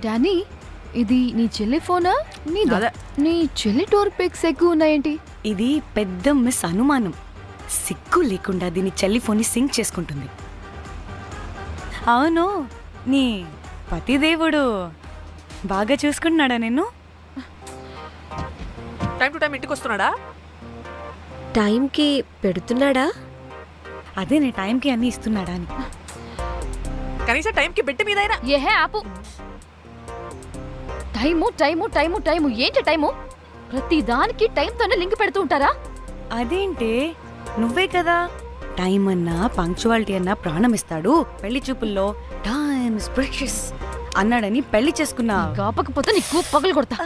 Danny, ఇది నీ చెల్లి ఫోనా నీదా? నీ చెల్లి టూర్ పిక్స్ ఎక్కువ ఉన్నాయేంటి? ఇది పెద్ద మిస్ అనుమానం. సిగ్గు లేకుండా దీని చెల్లి ఫోన్ని సింక్ చేసుకుంటుంది. అవును, నీ పతిదేవుడు బాగా చూసుకుంటున్నాడా నిన్ను? టైం టు టైం ఇంటికి వస్తున్నాడా? టైంకి పెడుతున్నాడా? అదే నీ టైంకి అన్నీ ఇస్తున్నాడా అని. కనీసం టైంకి బెట్టి మీదైనా. ఏహే ఆపు. టైము టైము టైము టైము ఏంటి టైము? ప్రతి దానికి టైంతోనే లింక్ పెడుతూ ఉంటారా? అదేంటే, నువ్వే కదా టైం అన్నా పంక్చువాలిటీ అన్నా ప్రాణం ఇస్తాడు, పెళ్లి చూపుల్లో టైమ్ ఇస్ ప్రెషియస్ అన్నాడని పెళ్లి చేసుకున్నా. కాపకపోతే నీకు పగలు కొడతా.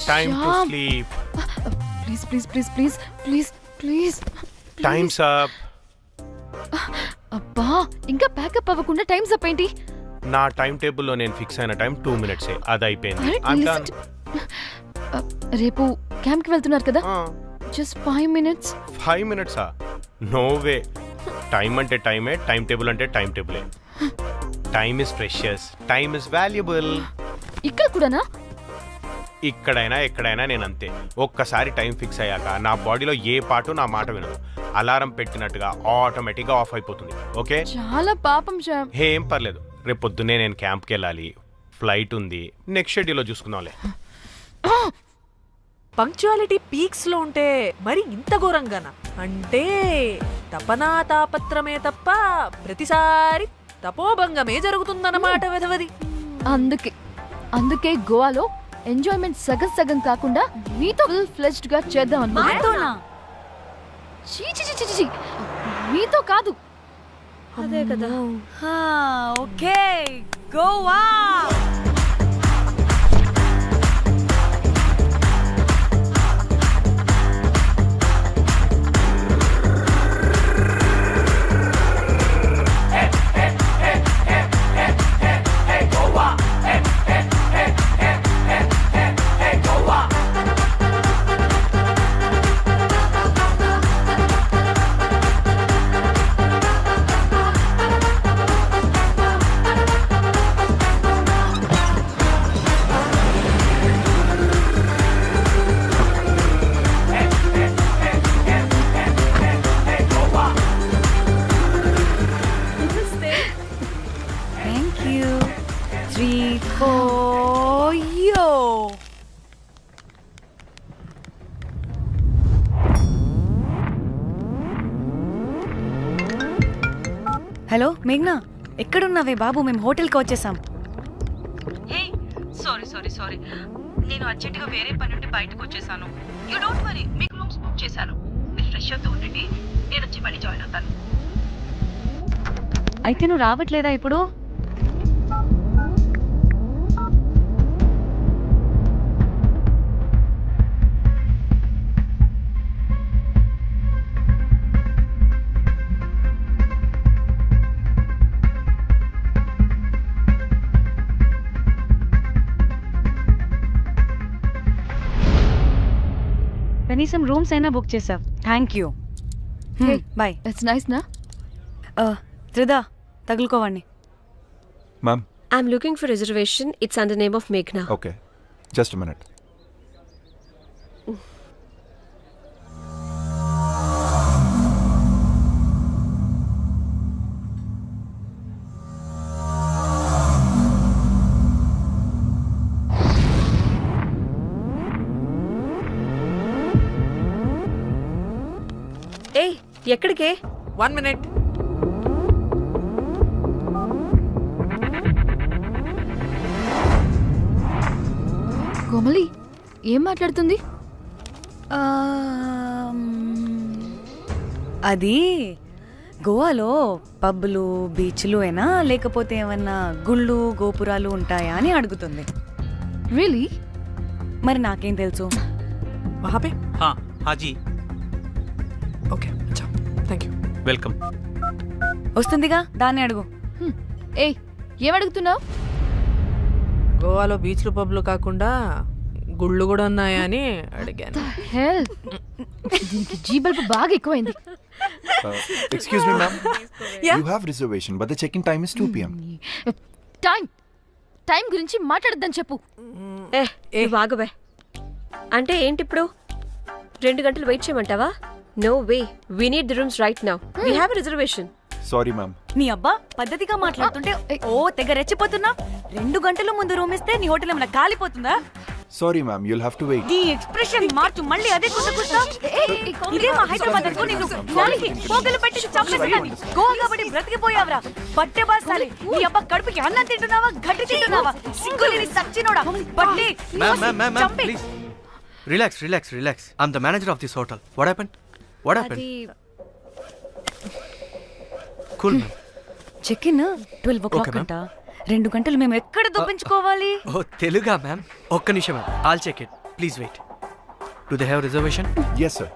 Time to sleep. Please, please, please, please, please, please. Time's up. అబ్బా, ఇంకా ప్యాకప్ అవ్వకుండా టైమ్స్ అప్ ఏంటి? నా టైం టేబుల్లో నేను ఫిక్స్ అయిన టైం 2 minutes. అది అయిపోయింది. రేపు క్యాంప్ కి వెళ్తున్నారు కదా? Just 5 minutes. 5 minutes? No way. Time అంటే టైమే, టైం టేబుల్ అంటే టైం టేబులే. Time is precious, time is valuable. ఇక్కడ కూడానా? ఇక్కడైనా ఎక్కడైనా నేను అంతే. ఒక్కసారి టైం ఫిక్స్ అయ్యాక నా బాడీలో ఏ పాటు నా మాట వినదు. అలారం పెట్టినట్టుగా ఆటోమేటిక్గా ఆఫ్ అయిపోతుంది. ఓకే, చాలా పాపం శ్యామ్. ఏం పర్లేదు. రేపు పొద్దున్నే నేను క్యాంప్కి వెళ్ళాలి, ఫ్లైట్ ఉంది. నెక్స్ట్ షెడ్యూల్లో చూసుకుందాంలే. పంక్చువాలిటీ పీక్స్ లో ఉంటే మరి ఇంత ఘోరంగానా? అంటే తపనా తాపత్రమే తప్ప ప్రతిసారి తపోభంగమే జరుగుతుందన్నమాట. వెధవది. అందుకే గోవాలో ఎంజాయ్మెంట్ సగం సగం కాకుండా మీతో ఫుల్ ఫ్లెజ్డ్ గా చేద్దాం అనుకున్నా. మీతో కాదు. అదే కదా. Okay, Goa. Thank you. 3, 4, yo. Hello మేఘ్నా, ఎక్కడున్నావే బాబు? మేము హోటల్కి వచ్చేసాం. హే, సారీ నేను అర్జెంటుగా వేరే పని నుండి బయటకు వచ్చేసాను. యూ డోంట్ వరీ, మీకు రూమ్స్ బుక్ చేశాను. మీరు ఫ్రెష్ అవుతూ ఉండండి, నేను వచ్చి మళ్ళీ జాయిన్ అవుతాను. అయితే నువ్వు రావట్లేదా ఇప్పుడు? కనీసం రూమ్స్ అయినా బుక్ చేసావు. Thank you. Bye. It's nice నా? త్రిదా, తగులుకోవండి. Ma'am. I'm looking for reservation. It's under name of Meghna. Okay. Just a minute. ఏయ్, ఎక్కడికే? 1 minute. కోమలి ఏం మాట్లాడుతుంది? అది గోవాలో పబ్బులు బీచ్లు అయినా లేకపోతే ఏమన్నా గుళ్ళు గోపురాలు ఉంటాయా అని అడుగుతుంది. రియలీ? మరి నాకేం తెలుసు? वहाँ पे? हाँ जी, ओके, अच्छा, थैंक यू. वेलकम. వస్తుందిగా, దాన్ని అడుగు. ఏయ్, ఏం అడుగుతున్నావు? గోవాలో బీచ్లు పబ్లు కాకుండా గుళ్ళు కూడా ఉన్నాయా అని అడిగాను. హెల్ దీనికి జీ బల్బ్ బాగా ఎక్కువైంది. Excuse me, ma'am. You have reservation, but the check-in time is 2 p.m. Time గురించి మాట్లాడద్దని చెప్పు. నువ్వు ఆగువే. అంటే ఏంటి ఇప్పుడు 2 గంటలు వెయిట్ చేయమంటావా? No way, we need the rooms right now. We have a reservation. Sorry, ma'am. నీ అబ్బా పద్ధతిగా మాట్లాడుతుంటే ఓ తెగ రెచ్చిపోతున్నా. 2 గంటల ముందు రూమ్ ఇస్తే నీ హోటల్ ఏమైనా కాలిపోతుందా? Sorry, ma'am. You'll have to wait. నీ ఎక్స్ప్రెషన్ మార్చు, మళ్ళీ అదే కుసకుసా. ఇదే మా హైదరాబాద్ అనుకో, నిన్ను నాలికి పోగలు పెట్టి చంపేస్తాను. గోవా కాబట్టి బ్రతికిపోయావరా పట్టే బాసాలి. నీ అబ్బా కడుపుకి అన్నం తింటున్నావా, గడ్డి తింటున్నావా? సింగులిని సచ్చినోడా పట్టి Ma'am, చంపి. please. Relax. I'm the manager of this hotel. What happened? అది Cool, ma'am. Check in 12 o'clock Okay, ma'am. అంట. 2 గంటలు మేము ఎక్కడ దొప్పించుకోవాలి? Oh, Teluga, ma'am. ఒక్క నిమిషం, ma'am. I'll check it. Please wait. Do they have reservation? Yes, sir.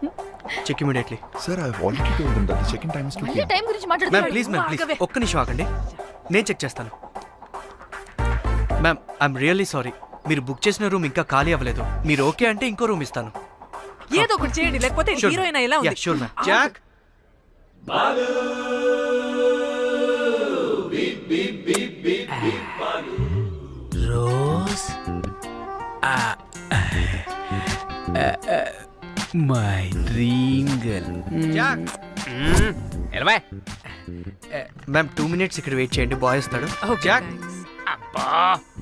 Check immediately. Sir, I've already told them that the check-in time is 2 మళ్ళీ p.m. Time గురించి Ma'am, మాట్లాడుతున్నాడు. please. ఒక్క నిమిషం ఆగండి. నేను check చేస్తాను. Ma'am, I'm really sorry. మీరు book చేసిన రూమ్ ఇంకా ఖాళీ అవ్వలేదు. మీరు ఓకే అంటే ఇంకో రూమ్ ఇస్తాను. ఏదో ఒకటి చేయండి, లేకపోతే హీరోయిన్ ఎలా ఉంది? Sure ma'am. Jack, Rose my dream girl. Jack. ఎలవా మ్యామ్ 2 minutes ఇక్కడ వెయిట్ చేయండి. బాయ్ వస్తాడు. Okay, Jack. thanks. అబ్బా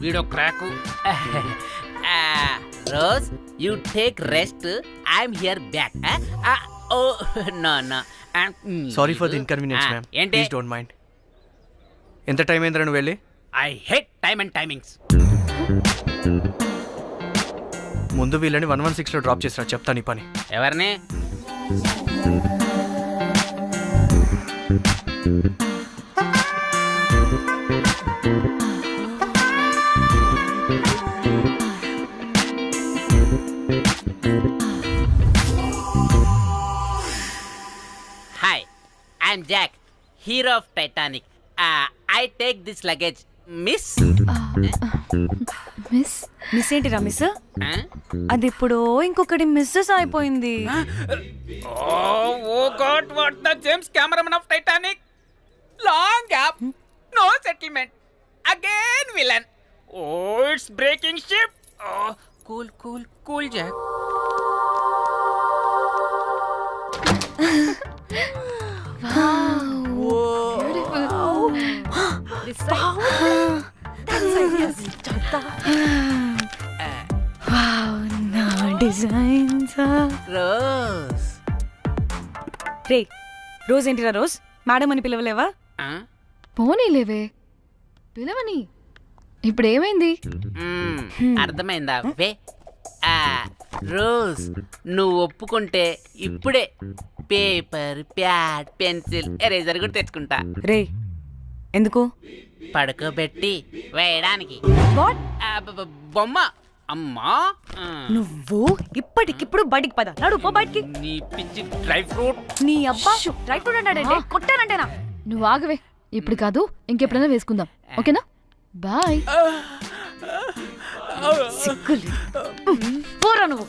వీడో crack. Rose you take rest, I'm here back. Oh no sorry for the inconvenience ma'am. ఏంటి? Please don't mind. ఎంత time అయిందిరా నువ్వు వెళ్ళి? I hate time and timings. ముందు వీళ్ళని 116లో డ్రాప్ చేసిరా, చెప్తాను ఈ పని. ఎవరిని? Hi, I'm Jack, hero of Titanic. I take this luggage miss. Miss ఏంటిరా మిస్? అది ఇప్పుడు ఇంకొకటి మిస్సెస్ అయిపోయింది. Oh God, what the James Cameron of Titanic? Long gap, no settlement. Again villain. Oh, it's breaking ship. Oh, cool, Jack. Rose. Ray rose ఏంటిరా rose? Madam అని పిలవలేవా? పోనీలేవే పిలవని. ఇప్పుడు ఏమైంది? అర్థమైందా? వే రోజ్, నువ్వు ఒప్పుకుంటే ఇప్పుడే పేపర్, ప్యాడ్, పెన్సిల్, ఎరేజర్ కూడా తెచ్చుకుంటా. రే ఎందుకు? పడుకోబెట్టి వేయడానికి. వాట్? బొమ్మ. అమ్మా, నువ్వు ఇప్పటికిప్పుడు బయటికి పద. నడు పో బయటికి. నీ పిచ్చి డ్రై ఫ్రూట్. నీ అబ్బా డ్రై ఫ్రూట్ అన్నాడంటే కొట్టానంటేనా? నువ్వు ఆగవే, ఇప్పుడు కాదు ఇంకెప్పుడైనా వేసుకుందాం, ఓకేనా? బాయ్. సిగ్గులు పోరా నువ్వు.